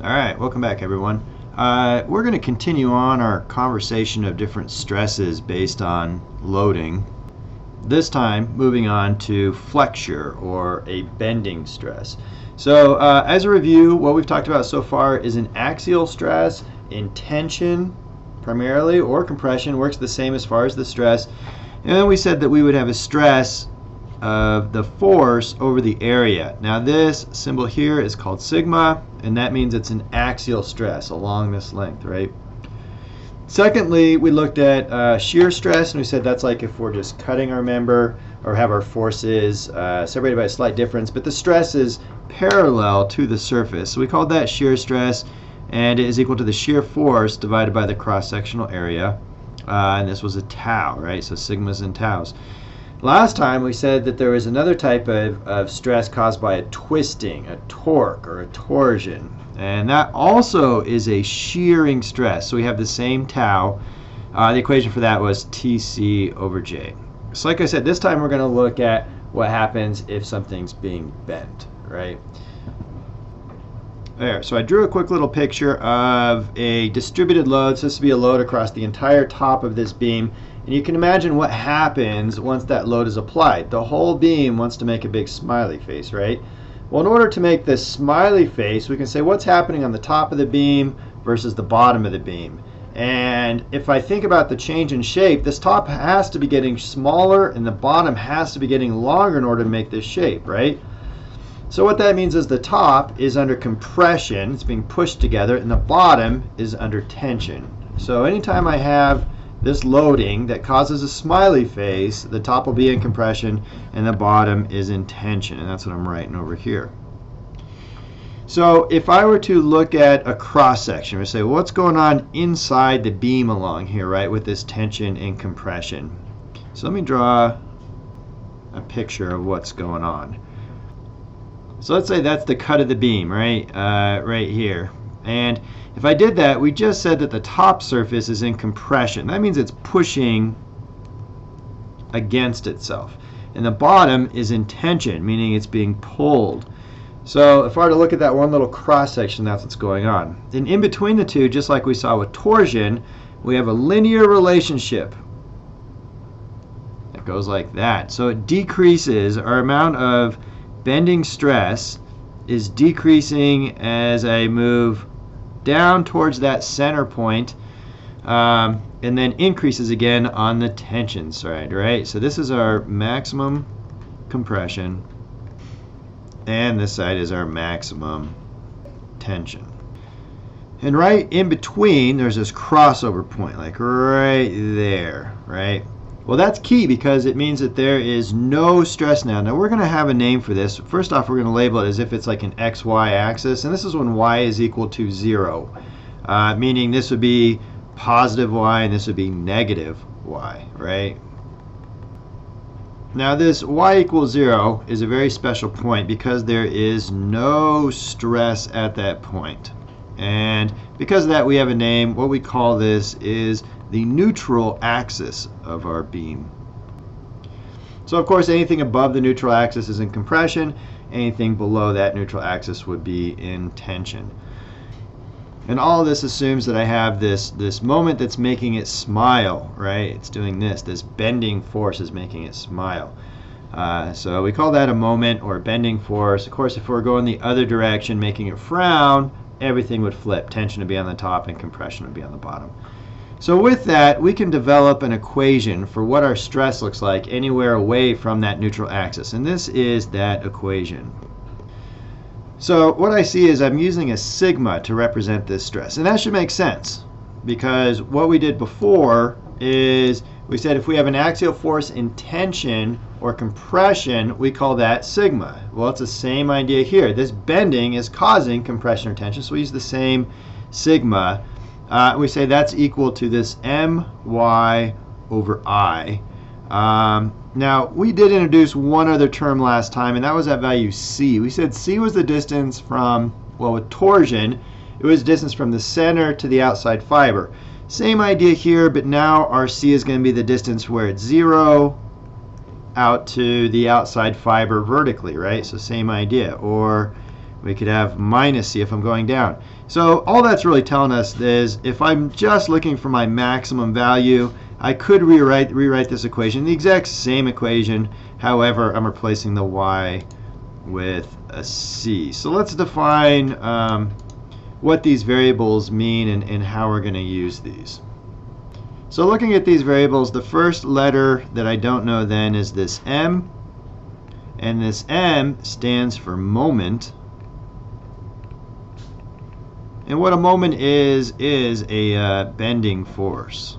Alright, welcome back everyone. We're going to continue on our conversation of different stresses based on loading. This time moving on to flexure, or a bending stress. So as a review, what we've talked about so far is an axial stress in tension primarily, or compression, works the same as far as the stress. And then we said that we would have a stress of the force over the area. Now this symbol here is called sigma, and that means it's an axial stress along this length, right? Secondly, we looked at shear stress, and we said that's like if we're just cutting our member or have our forces separated by a slight difference, but the stress is parallel to the surface. So we called that shear stress, and it is equal to the shear force divided by the cross-sectional area. And this was a tau, right? So sigmas and taus. Last time we said that there was another type of stress caused by a twisting, a torque, or a torsion. And that also is a shearing stress. So we have the same tau. The equation for that was Tc over J. So like I said, this time we're going to look at what happens if something's being bent, right? There, so I drew a quick little picture of a distributed load. So this would be a load across the entire top of this beam. And you can imagine what happens once that load is applied. The whole beam wants to make a big smiley face, right? Well, in order to make this smiley face, we can say what's happening on the top of the beam versus the bottom of the beam. And if I think about the change in shape, this top has to be getting smaller and the bottom has to be getting longer in order to make this shape, right? So what that means is the top is under compression, it's being pushed together, and the bottom is under tension. So anytime I have this loading that causes a smiley face, the top will be in compression and the bottom is in tension, and that's what I'm writing over here. So if I were to look at a cross section, we say, well, what's going on inside the beam along here, right, with this tension and compression? So let me draw a picture of what's going on. So let's say that's the cut of the beam, right, right here. And if I did that, we just said that the top surface is in compression. That means it's pushing against itself. And the bottom is in tension, meaning it's being pulled. So if I were to look at that one little cross section, that's what's going on. And in between the two, just like we saw with torsion, we have a linear relationship that goes like that. So it decreases, our amount of bending stress is decreasing as I move down towards that center point, and then increases again on the tension side, right? So this is our maximum compression, and this side is our maximum tension. And right in between, there's this crossover point, like right there, right? Well, that's key because it means that there is no stress now. Now we're going to have a name for this. First off, we're going to label it as if it's like an XY axis, and this is when y is equal to 0, meaning this would be positive y and this would be negative y, right? Now this y equals 0 is a very special point because there is no stress at that point. And because of that, we have a name. What we call this is the neutral axis of our beam. So of course anything above the neutral axis is in compression, anything below that neutral axis would be in tension. And all of this assumes that I have this moment that's making it smile, right? It's doing this bending force is making it smile. So we call that a moment or a bending force. Of course, if we're going the other direction, making it frown, everything would flip. Tension would be on the top and compression would be on the bottom. So with that, we can develop an equation for what our stress looks like anywhere away from that neutral axis. And this is that equation. So what I see is I'm using a sigma to represent this stress. And that should make sense because what we did before is we said if we have an axial force in tension or compression, we call that sigma. Well, it's the same idea here. This bending is causing compression or tension, so we use the same sigma. We say that's equal to this my over I. Now, we did introduce one other term last time, and that was that value c. We said c was the distance from, well, with torsion, it was distance from the center to the outside fiber. Same idea here, but now our c is going to be the distance where it's 0 out to the outside fiber vertically, right? So same idea. Or We could have minus c if I'm going down. So all that's really telling us is if I'm just looking for my maximum value, I could rewrite this equation, the exact same equation. However, I'm replacing the y with a c. So let's define what these variables mean and how we're going to use these. So looking at these variables, the first letter that I don't know then is this m, and this m stands for moment. And what a moment is a bending force.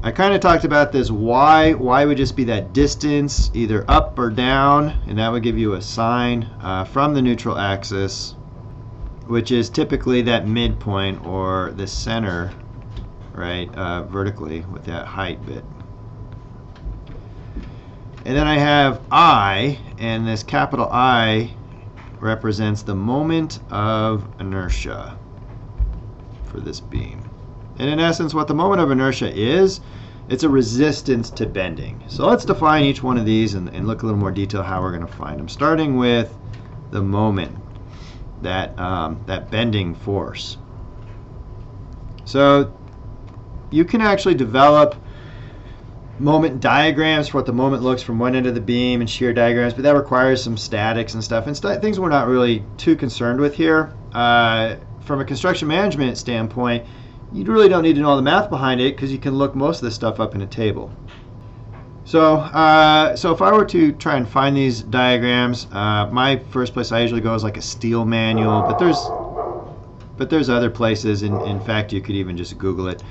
I kind of talked about this y. Y would just be that distance, either up or down, and that would give you a sine from the neutral axis, which is typically that midpoint or the center, right, vertically with that height bit. And then I have I, and this capital I represents the moment of inertia for this beam. And in essence, what the moment of inertia is, it's a resistance to bending. So let's define each one of these and look a little more detail how we're going to find them. Starting with the moment, that bending force. So you can actually develop moment diagrams for what the moment looks from one end of the beam and shear diagrams, but that requires some statics and stuff, and things we're not really too concerned with here. From a construction management standpoint, you really don't need to know all the math behind it because you can look most of this stuff up in a table. So if I were to try and find these diagrams, my first place I usually go is like a steel manual, but there's other places. In fact, you could even just Google it.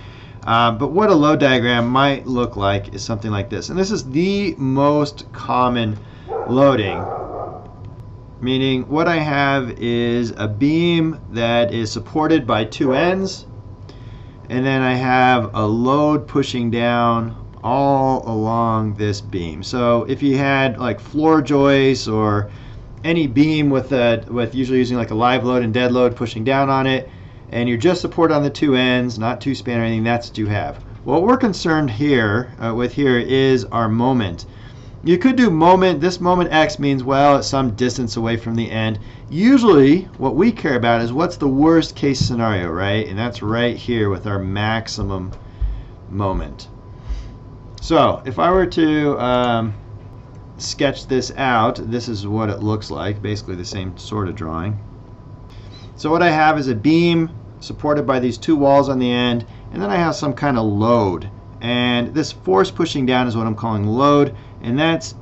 But what a load diagram might look like is something like this. And this is the most common loading, meaning what I have is a beam that is supported by two ends, and then I have a load pushing down all along this beam. So if you had like floor joists or any beam with usually using like a live load and dead load pushing down on it, and you're just supported on the two ends, not two span or anything, that's what you have. What we're concerned with here is our moment. You could do moment, this moment x means, well, it's some distance away from the end. Usually, what we care about is what's the worst case scenario, right? And that's right here with our maximum moment. So, if I were to sketch this out, this is what it looks like, basically the same sort of drawing. So what I have is a beam supported by these two walls on the end, and then I have some kind of load. And this force pushing down is what I'm calling load, and that's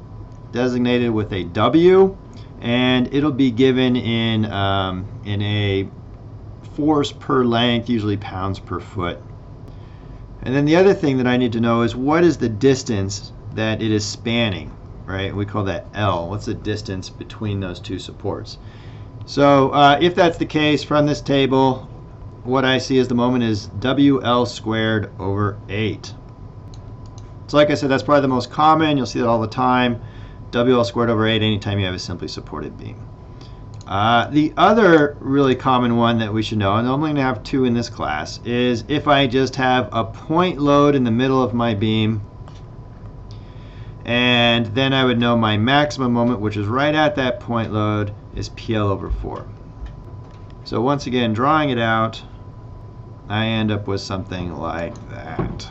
designated with a W, and it'll be given in a force per length, usually pounds per foot. And then the other thing that I need to know is what is the distance that it is spanning, right? We call that L. What's the distance between those two supports? So if that's the case, from this table, what I see as the moment is WL squared over 8. So like I said, that's probably the most common. You'll see that all the time. WL squared over 8 anytime you have a simply supported beam. The other really common one that we should know, and I'm only going to have two in this class, is if I just have a point load in the middle of my beam, and then I would know my maximum moment, which is right at that point load, is PL over 4. So once again, drawing it out, I end up with something like that.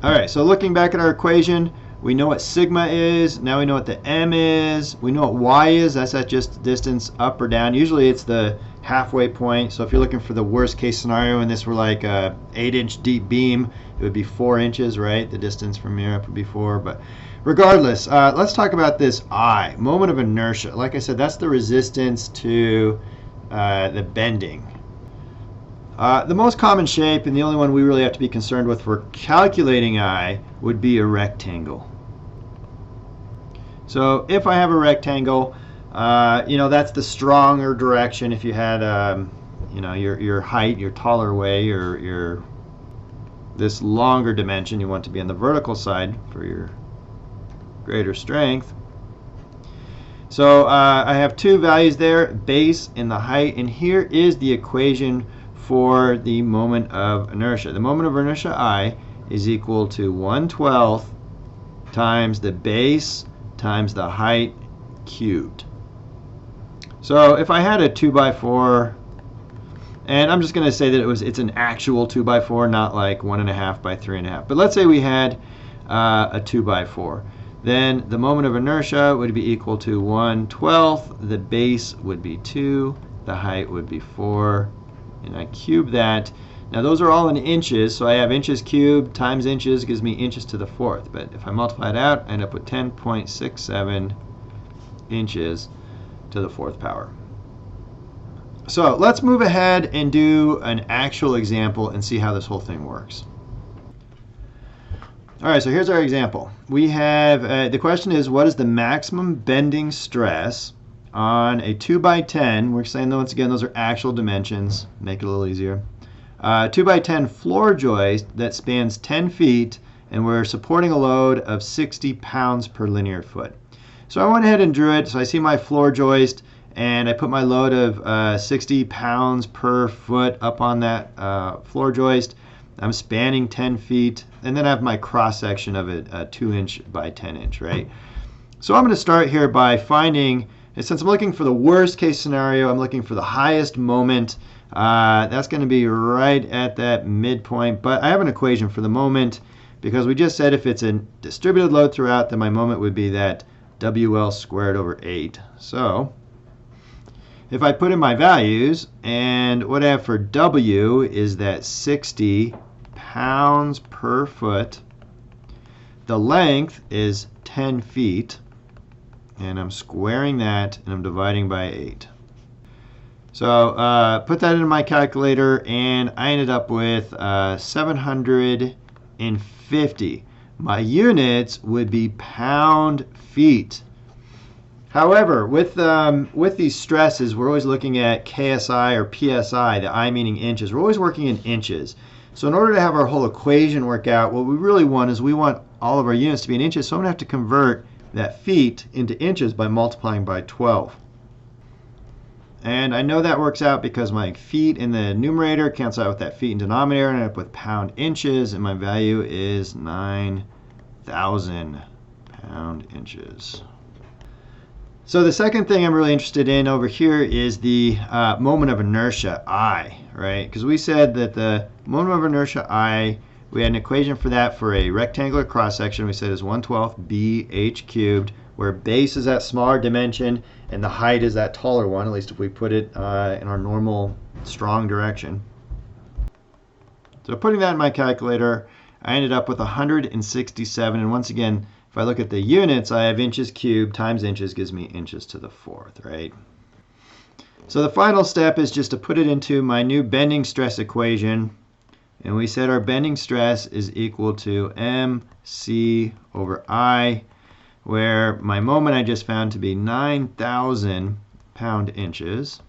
All right, so looking back at our equation, we know what sigma is. Now we know what the m is. We know what y is. That's that just distance up or down. Usually it's the halfway point. So if you're looking for the worst case scenario and this were like a 8-inch deep beam, it would be 4 inches, right? The distance from here up would be 4. But regardless, let's talk about this I, moment of inertia. Like I said, that's the resistance to the bending. The most common shape, and the only one we really have to be concerned with for calculating I, would be a rectangle. So if I have a rectangle, that's the stronger direction. If you had, your height, your taller way, your this longer dimension, you want to be on the vertical side for your greater strength. So I have two values there, base and the height, and here is the equation for the moment of inertia. The moment of inertia I is equal to 1/12 times the base times the height cubed. So if I had a 2x4, and I'm just going to say that it's an actual 2x4, not like 1.5 by 3.5. But let's say we had a 2x4. Then the moment of inertia would be equal to 1/12. The base would be 2. The height would be 4. And I cube that. Now those are all in inches, so I have inches cubed times inches gives me inches to the 4th. But if I multiply it out, I end up with 10.67 inches to the 4th power. So let's move ahead and do an actual example and see how this whole thing works. All right, so here's our example. We have, the question is, what is the maximum bending stress on a 2x10? We're saying, once again, those are actual dimensions. Make it a little easier. 2x10 floor joist that spans 10 feet, and we're supporting a load of 60 pounds per linear foot. So I went ahead and drew it. So I see my floor joist, and I put my load of 60 pounds per foot up on that floor joist. I'm spanning 10 feet, and then I have my cross section of it, 2-inch by 10-inch, right? So I'm going to start here by finding, and since I'm looking for the worst case scenario, I'm looking for the highest moment. That's going to be right at that midpoint, but I have an equation for the moment because we just said if it's a distributed load throughout, then my moment would be that WL squared over 8. So if I put in my values, and what I have for W is that 60 pounds per foot. The length is 10 feet, and I'm squaring that, and I'm dividing by 8. So put that into my calculator, and I ended up with 750. My units would be pound feet. However, with these stresses, we're always looking at KSI or PSI, the I meaning inches. We're always working in inches. So in order to have our whole equation work out, what we really want is we want all of our units to be in inches, so I'm going to have to convert that feet into inches by multiplying by 12. And I know that works out because my feet in the numerator cancel out with that feet in denominator, and I end up with pound inches, and my value is 9,000 pound inches. So the second thing I'm really interested in over here is the moment of inertia, I, right? Because we said that the moment of inertia, I, we had an equation for that for a rectangular cross-section. We said is 1/12 BH cubed, where base is that smaller dimension and the height is that taller one, at least if we put it in our normal strong direction. So putting that in my calculator, I ended up with 167, and once again, if I look at the units, I have inches cubed times inches gives me inches to the 4th, right? So the final step is just to put it into my new bending stress equation. And we said our bending stress is equal to MC over I, where my moment I just found to be 9,000 pound inches.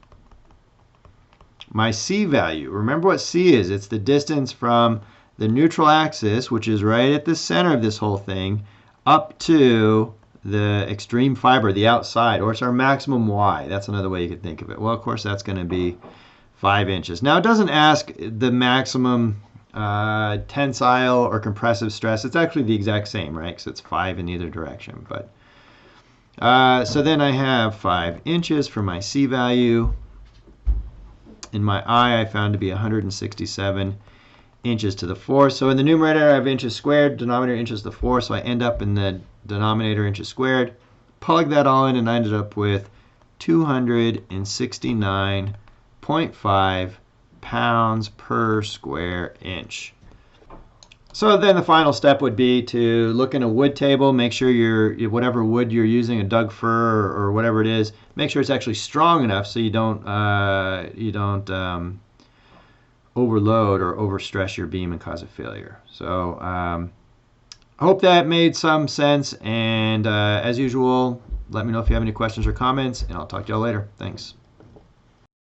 My C value, remember what C is. It's the distance from the neutral axis, which is right at the center of this whole thing, up to the extreme fiber, the outside, or it's our maximum Y. That's another way you could think of it. Well, of course, that's going to be 5 inches. Now, it doesn't ask the maximum tensile or compressive stress. It's actually the exact same, right? Because it's 5 in either direction. But so then I have 5 inches for my C value. In my I found to be 167 inches to the 4th. So in the numerator, I have inches squared, denominator inches to the 4th, so I end up in the denominator inches squared. Plug that all in, and I ended up with 269.5 pounds per square inch. So then the final step would be to look in a wood table, make sure whatever wood you're using, a Doug fir or whatever it is, make sure it's actually strong enough so you don't overload or overstress your beam and cause a failure. So I hope that made some sense, and as usual, let me know if you have any questions or comments, and I'll talk to y'all later. Thanks.